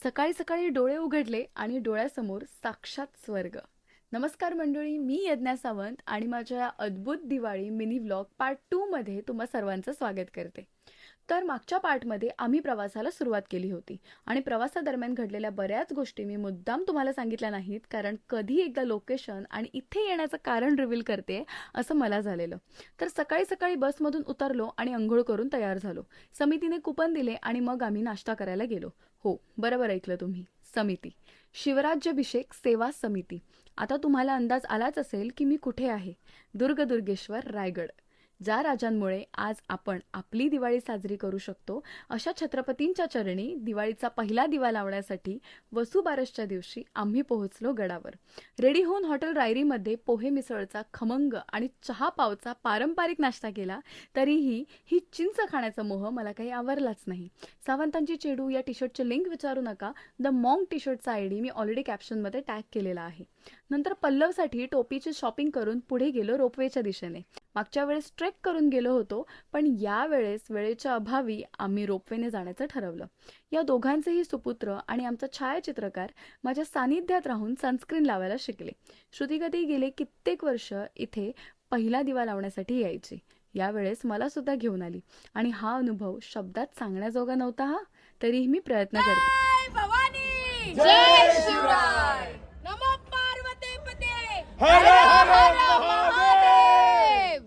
सकाळी सकाळी डोळे उघडले आणि डोळ्यासमोर साक्षात स्वर्ग. नमस्कार मंडळी, मी यज्ञा सावंत आणि माझ्या या अद्भुत दिवाळी मिनी व्लॉग पार्ट 2 मध्ये तुम्हा सर्वांचं स्वागत करते. तर मागच्या पार्टमध्ये आम्ही प्रवासाला सुरुवात केली होती आणि प्रवासादरम्यान घडलेल्या बऱ्याच गोष्टी मी मुद्दाम तुम्हाला सांगितल्या नाहीत, कारण कधी एकदा लोकेशन आणि इथे येण्याचं कारण रिव्हील करते असं मला झालेलं. तर सकाळी सकाळी बसमधून उतरलो आणि अंघोळ करून तयार झालो. समितीने कुपन दिले आणि मग आम्ही नाश्ता करायला गेलो. हो, बरोबर ऐकलं तुम्ही, समिती. शिवराज्याभिषेक सेवा समिती. आता तुम्हाला अंदाज आलाच असेल की मी कुठे आहे. दुर्गेश्वर, रायगड. ज्या राजांमुळे आज आपण आपली दिवाळी साजरी करू शकतो, अशा छत्रपतींच्या चरणी दिवाळीचा पहिला दिवा लावण्यासाठी वसुबारसच्या दिवशी आम्ही पोहोचलो गडावर. रेडी होऊन हॉटेल रायरीमध्ये पोहे मिसळचा खमंग आणि चहा पावचा पारंपरिक नाश्ता केला. तरीही ही चिंच खाण्याचा मोह मला काही आवरलाच नाही. सावंतांची चेडू या टी शर्टचे लिंक विचारू नका. द मॉन्ग टी शर्टचा आयडी मी ऑलरेडी कॅप्शनमध्ये टॅग केलेला आहे. नंतर पल्लवसाठी टोपीची शॉपिंग करून पुढे गेलो रोपवेच्या दिशेने. मागच्या वेळेस ट्रेक करून गेलो होतो, पण यावेळेस वेळेच्या अभावी आम्ही रोपवेने जाण्याचं ठरवलं. या दोघांचेही सुपुत्र आणि आमचा छायाचित्रकार माझ्या सानिध्यात राहून सनस्क्रीन लावायला शिकले. श्रुतिगती गेले कित्येक वर्ष इथे पहिला दिवा लावण्यासाठी यायची. यावेळेस मला सुद्धा घेऊन आली आणि हा अनुभव शब्दात सांगण्याजोगा नव्हता हा, तरीही मी प्रयत्न करते. जय भवानी, जय शिवराय, नमो पार्वती पते, हर हर महादेव.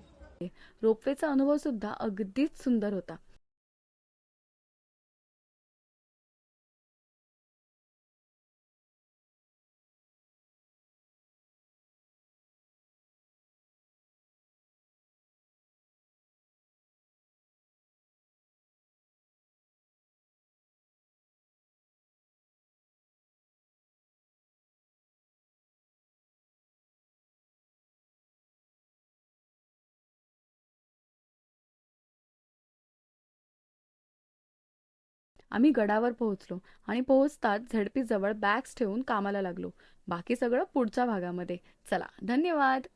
रोपवेचा अनुभव सुद्धा अगदीच सुंदर होता. आम्ही गडावर पोहोचलो आणि पोहोचताच झेडपी जवळ बॅग्स ठेवून कामाला लागलो. बाकी सगळं पुढच्या भागामध्ये. चला, धन्यवाद.